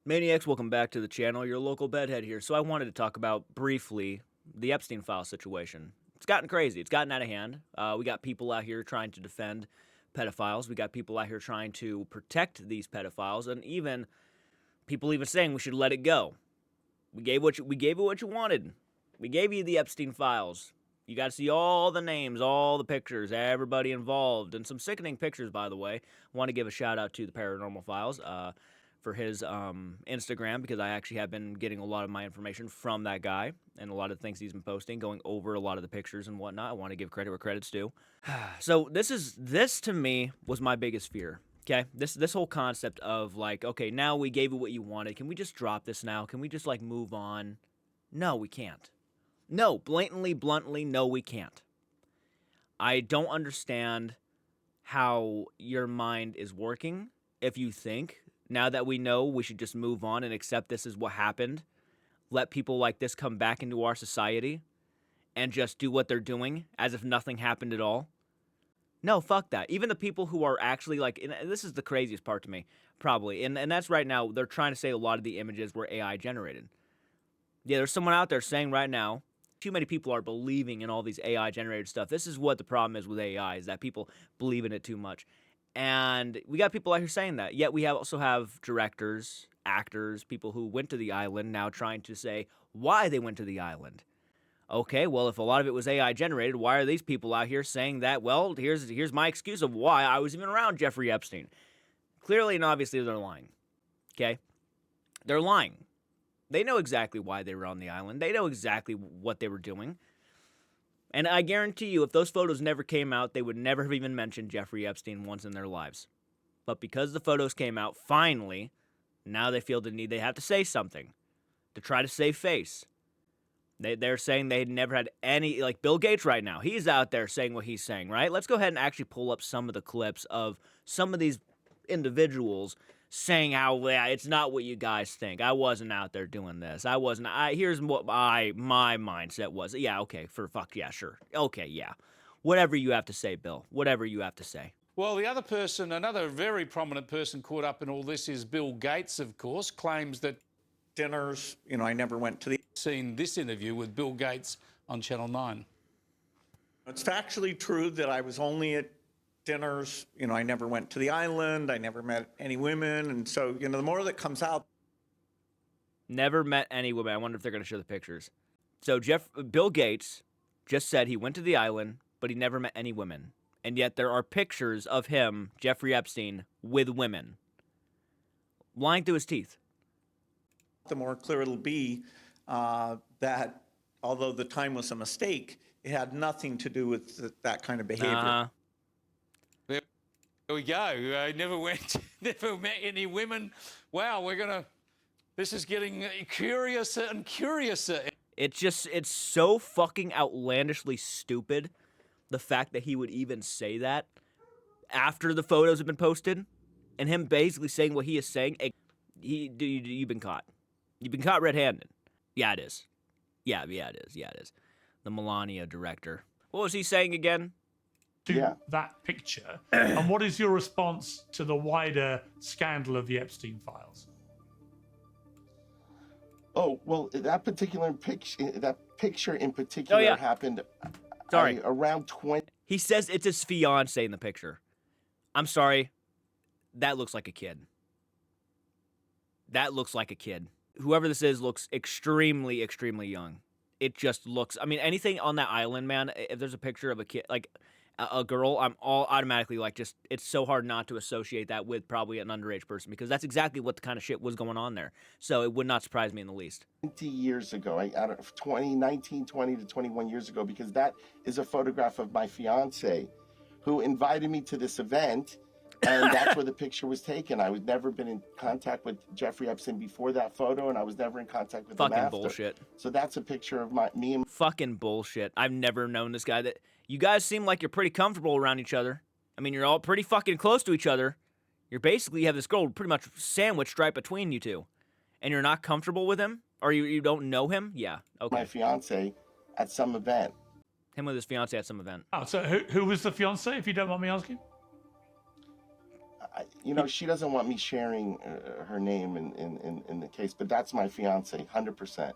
Maniacs, welcome back to the channel. Your local bedhead here. So I wanted to talk about briefly the Epstein file situation. It's gotten crazy. It's gotten out of hand. We got people out here trying to defend pedophiles. We got people out here trying to protect these pedophiles, and even people even saying we should let it go. We gave you what you wanted. We gave you the Epstein files. You got to see all the names, all the pictures, everybody involved, and some sickening pictures, by the way. I want to give a shout out to the Paranormal Files for his Instagram, because I actually have been getting a lot of my information from that guy and a lot of things he's been posting, going over a lot of the pictures and whatnot. I want to give credit where credit's due. So this to me was my biggest fear. Okay, this whole concept of like, okay, now we gave you what you wanted. Can we just drop this now? Can we just like move on? No, we can't. No, bluntly, no, we can't. I don't understand how your mind is working if you think, now that we know, we should just move on and accept this is what happened, let people like this come back into our society and just do what they're doing as if nothing happened at all. No, fuck that. Even the people who are actually like, and this is the craziest part to me, probably, and that's right now, they're trying to say a lot of the images were AI generated. Yeah, there's someone out there saying right now, too many people are believing in all these AI generated stuff. This is what the problem is with AI, is that people believe in it too much. And we got people out here saying that. Yet we also have directors, actors, people who went to the island now trying to say why they went to the island. Okay, well, if a lot of it was AI generated, why are these people out here saying that, well, here's my excuse of why I was even around Jeffrey Epstein? Clearly and obviously they're lying. Okay? They're lying. They know exactly why they were on the island. They know exactly what they were doing. And I guarantee you, if those photos never came out, they would never have even mentioned Jeffrey Epstein once in their lives. But because the photos came out, finally, now they feel the need, they have to say something to try to save face. They're saying they never had any, like Bill Gates right now, he's out there saying what he's saying, right? Let's go ahead and actually pull up some of the clips of some of these individuals saying how, yeah, it's not what you guys think. I wasn't out there doing this. Here's what my mindset was. Yeah, okay, yeah, sure. Okay, yeah. Whatever you have to say, Bill. Whatever you have to say. Well, the other person, another very prominent person caught up in all this is Bill Gates, of course, claims that dinners, I never went to the... Seen this interview with Bill Gates on Channel 9. It's factually true that I was only at dinners. I never went to the island. I never met any women. And so, the more that comes out. Never met any women. I wonder if they're going to show the pictures. So Bill Gates just said he went to the island, but he never met any women. And yet there are pictures of him, Jeffrey Epstein, with women. Lying through his teeth. The more clear it'll be that although the time was a mistake, it had nothing to do with that kind of behavior. There we go. I never met any women. Wow, this is getting curiouser and curiouser. It's so fucking outlandishly stupid, the fact that he would even say that after the photos have been posted, and him basically saying what he is saying. You've been caught. You've been caught red-handed. Yeah, it is. Yeah, it is. The Melania director. What was he saying again? That picture. And what is your response to the wider scandal of the Epstein files? Oh, well, that picture in particular happened around 20. He says it's his fiance in the picture. I'm sorry. That looks like a kid. Whoever this is looks extremely, extremely young. It just looks, anything on that island, man, if there's a picture of a kid, like a girl, I'm all automatically like, it's so hard not to associate that with probably an underage person, because that's exactly what the kind of shit was going on there. So it would not surprise me in the least. 20 years ago, 20 to 21 years ago, because that is a photograph of my fiance who invited me to this event. And that's where the picture was taken. I was never been in contact with Jeffrey Epstein before that photo, and I was never in contact with him after. Fucking bullshit. So that's a picture of me and... Fucking bullshit. I've never known this guy. That you guys seem like you're pretty comfortable around each other. You're all pretty fucking close to each other. You have this girl pretty much sandwiched right between you two. And you're not comfortable with him? Or you don't know him? Yeah, okay. My fiance at some event. Him with his fiance at some event. Oh, so who was the fiance, if you don't mind me asking? She doesn't want me sharing her name in the case, but that's my fiance, 100%.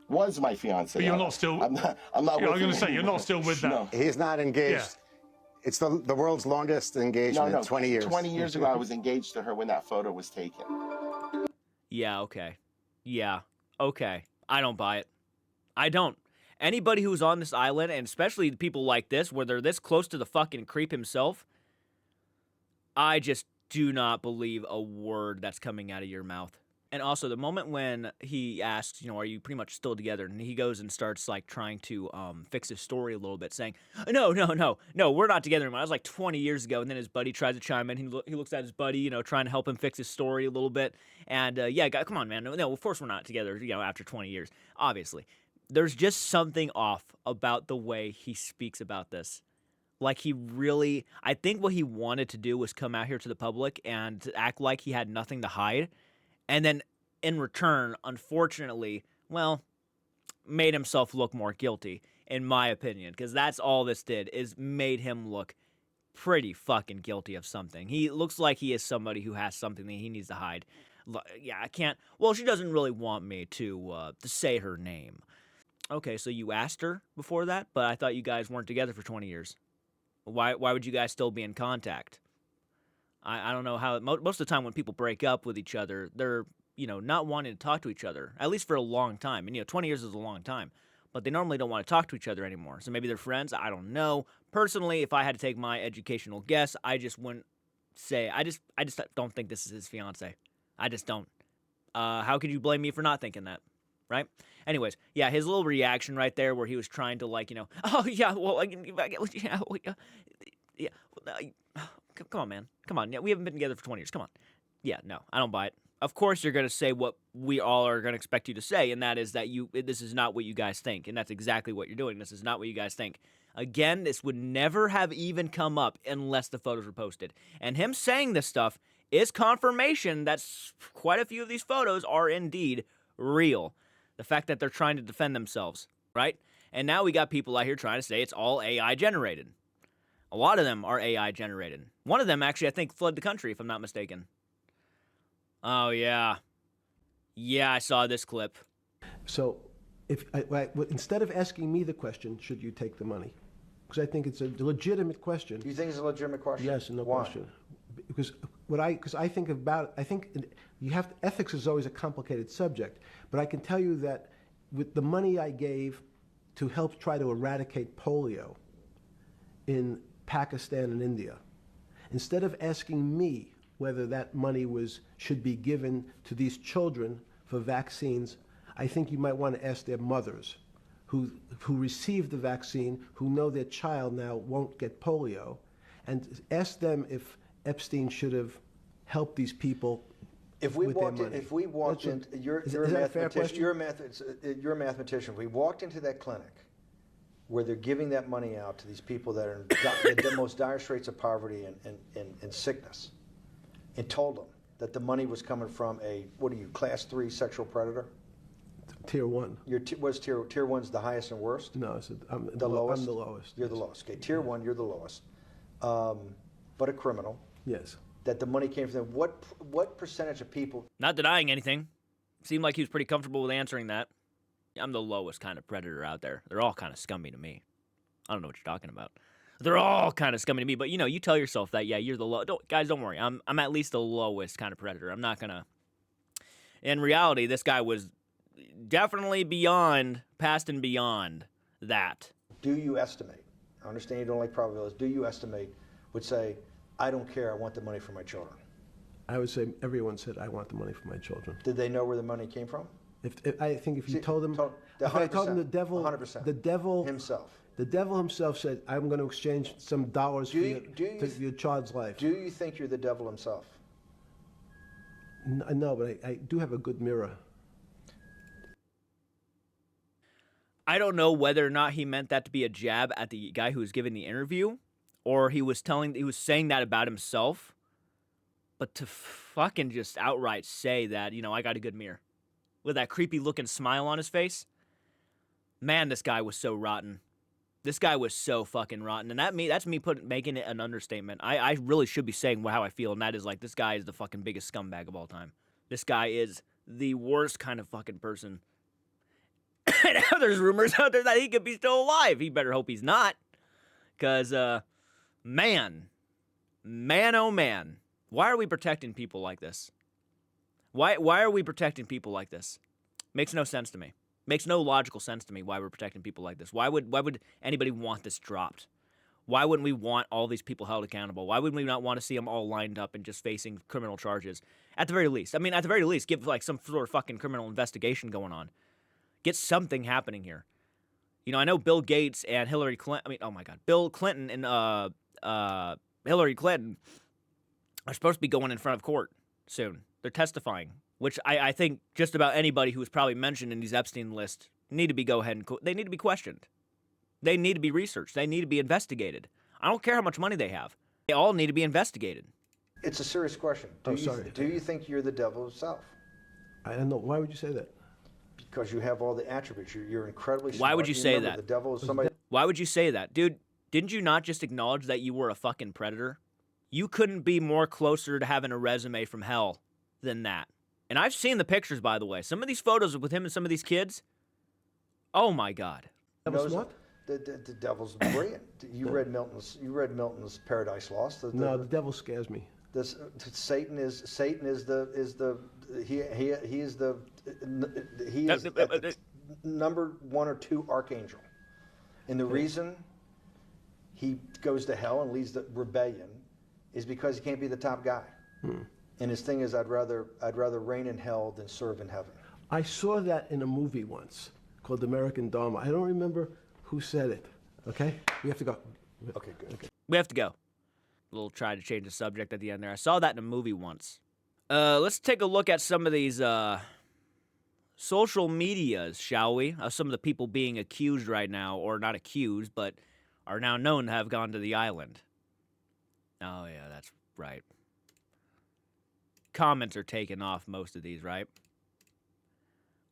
Was my fiance. But you're not still. I'm not. Yeah, with I'm going him to say you're anymore. not still with that. No. He's not engaged. Yeah. It's the world's longest engagement, No, 20 years. 20 years ago, I was engaged to her when that photo was taken. Yeah, okay. Yeah, okay. I don't buy it. I don't. Anybody who's on this island, and especially people like this, where they're this close to the fucking creep himself, I just do not believe a word that's coming out of your mouth. And also, the moment when he asks, are you pretty much still together? And he goes and starts, like, trying to fix his story a little bit, saying, no, we're not together anymore. That was, like, 20 years ago. And then his buddy tries to chime in. He looks at his buddy, trying to help him fix his story a little bit. And, come on, man. No, of course we're not together, after 20 years. Obviously. There's just something off about the way he speaks about this. Like, I think what he wanted to do was come out here to the public and act like he had nothing to hide. And then, in return, unfortunately, made himself look more guilty, in my opinion. Because that's all this did, is made him look pretty fucking guilty of something. He looks like he is somebody who has something that he needs to hide. Yeah, I can't. Well, she doesn't really want me to say her name. Okay, so you asked her before that, but I thought you guys weren't together for 20 years. Why would you guys still be in contact? I don't know how. Most of the time when people break up with each other, they're, not wanting to talk to each other, at least for a long time. And, 20 years is a long time. But they normally don't want to talk to each other anymore. So maybe they're friends. I don't know. Personally, if I had to take my educational guess, I just wouldn't say. I just don't think this is his fiance. I just don't. How could you blame me for not thinking that? Right? Anyways, yeah, his little reaction right there where he was trying to, like, oh, yeah, well, yeah. Come on, man. Come on. Yeah, we haven't been together for 20 years. Come on. Yeah, no, I don't buy it. Of course you're going to say what we all are going to expect you to say, and that is that this is not what you guys think, and that's exactly what you're doing. This is not what you guys think. Again, this would never have even come up unless the photos were posted. And him saying this stuff is confirmation that quite a few of these photos are indeed real. The fact that they're trying to defend themselves, right? And now we got people out here trying to say it's all AI generated. A lot of them are AI generated. One of them actually, I think, fled the country, if I'm not mistaken. Oh, yeah. Yeah, I saw this clip. So instead of asking me the question, should you take the money? Because I think it's a legitimate question. You think it's a legitimate question? Yes, no Why? question. Because I think ethics is always a complicated subject, but I can tell you that with the money I gave to help try to eradicate polio in Pakistan and India, instead of asking me whether that money should be given to these children for vaccines, I think you might want to ask their mothers who received the vaccine, who know their child now won't get polio, and ask them if Epstein should have helped these people. If we walked in, you're a mathematician. If we walked into that clinic where they're giving that money out to these people that are in the most dire straits of poverty and sickness, and told them that the money was coming from class 3 sexual predator? Tier 1. What's tier 1's the highest and worst? No, I'm the lowest. I'm the lowest. You're the lowest. Okay, tier 1, you're the lowest. But a criminal. Yes. That the money came from them. What percentage of people? Not denying anything. Seemed like he was pretty comfortable with answering that. I'm the lowest kind of predator out there. They're all kind of scummy to me. I don't know what you're talking about. They're all kind of scummy to me, but you tell yourself that, yeah, you're the low. Guys, don't worry. I'm at least the lowest kind of predator. I'm not gonna. In reality, this guy was definitely past and beyond that. Do you estimate? I understand you don't like probabilities. Do you estimate? Would say, I don't care. I want the money for my children. I would say everyone said, I want the money for my children. Did they know where the money came from? I think if you told them, if I told them the devil, 100%. the devil himself. The devil himself said, I'm going to exchange some dollars for your child's life. Do you think you're the devil himself? No, but I do have a good mirror. I don't know whether or not he meant that to be a jab at the guy who was giving the interview, or he was saying that about himself. But to fucking just outright say that, I got a good mirror, with that creepy looking smile on his face, man, this guy was so rotten. This guy was so fucking rotten, and that's me making it an understatement. I really should be saying how I feel, and that is like, this guy is the fucking biggest scumbag of all time. This guy is the worst kind of fucking person. And now there's rumors out there that he could be still alive. He better hope he's not, because man, oh man, why are we protecting people like this? Why are we protecting people like this? Makes no sense to me. Makes no logical sense to me why we're protecting people like this. Why would anybody want this dropped? Why wouldn't we want all these people held accountable? Why wouldn't we not want to see them all lined up and just facing criminal charges? At the very least. I mean, at the very least, give like some sort of fucking criminal investigation going on. Get something happening here. You know, I know Bill Gates and Hillary Clinton, oh my God, Bill Clinton and Hillary Clinton are supposed to be going in front of court soon. They're testifying, which I think just about anybody who was probably mentioned in these Epstein lists need to be they need to be questioned. They need to be researched. They need to be investigated. I don't care how much money they have. They all need to be investigated. It's a serious question. Do you think you're the devil himself? I don't know. Why would you say that? Because you have all the attributes. You're incredibly smart. Why would you say remember, that? The devil is somebody. Why would you say that? Dude, didn't you not just acknowledge that you were a fucking predator? You couldn't be more closer to having a resume from hell than that. And I've seen the pictures, by the way. Some of these photos with him and some of these kids. Oh my God. Devil's what? The devil's brilliant. You read Milton's Paradise Lost. No, the devil scares me. Satan is the number 1 or 2 archangel, and the reason he goes to hell and leads the rebellion is because he can't be the top guy. And his thing is, I'd rather reign in hell than serve in heaven. I saw that in a movie once called American Dharma. I don't remember who said it. Okay, we have to go. Okay, good. Okay. We have to go. We'll try to change the subject at the end there. I saw that in a movie once. Let's take a look at some of these social medias, shall we? Some of the people being accused right now, or not accused, but are now known to have gone to the island. Oh, yeah, that's right. Comments are taken off most of these, right?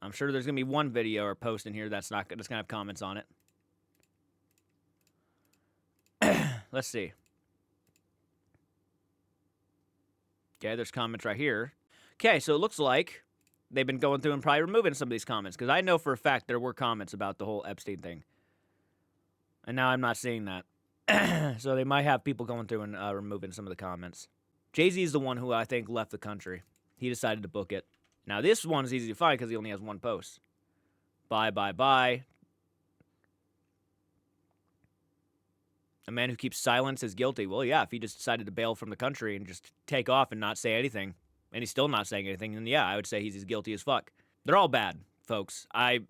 I'm sure there's going to be one video or post in here that's going to have comments on it. Let's see. Okay, there's comments right here. Okay, so it looks like they've been going through and probably removing some of these comments, because I know for a fact there were comments about the whole Epstein thing. And now I'm not seeing that. So they might have people going through and removing some of the comments. Jay-Z is the one who I think left the country. He decided to book it. Now this one is easy to find because he only has one post. Bye, bye, bye. A man who keeps silence is guilty. Well, yeah, if he just decided to bail from the country and just take off and not say anything, and he's still not saying anything, then yeah, I would say he's as guilty as fuck. They're all bad, folks. I'd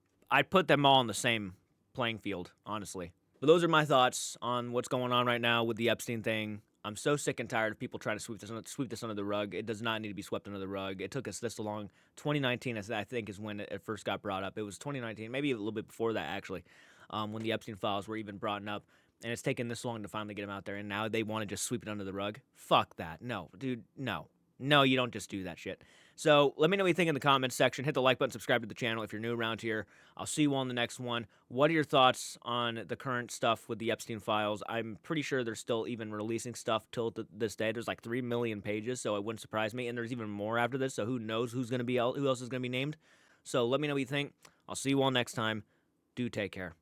put them all on the same playing field, honestly. But those are my thoughts on what's going on right now with the Epstein thing. I'm so sick and tired of people trying to sweep this under the rug. It does not need to be swept under the rug. It took us this long. 2019, I think, is when it first got brought up. It was 2019, maybe a little bit before that, actually, when the Epstein files were even brought up. And it's taken this long to finally get them out there, and now they want to just sweep it under the rug? Fuck that. No, dude, no. No, you don't just do that shit. So let me know what you think in the comments section. Hit the like button, subscribe to the channel if you're new around here. I'll see you all in the next one. What are your thoughts on the current stuff with the Epstein files? I'm pretty sure they're still even releasing stuff till this day. There's like 3 million pages, so it wouldn't surprise me. And there's even more after this, so who knows who else is going to be named. So let me know what you think. I'll see you all next time. Do take care.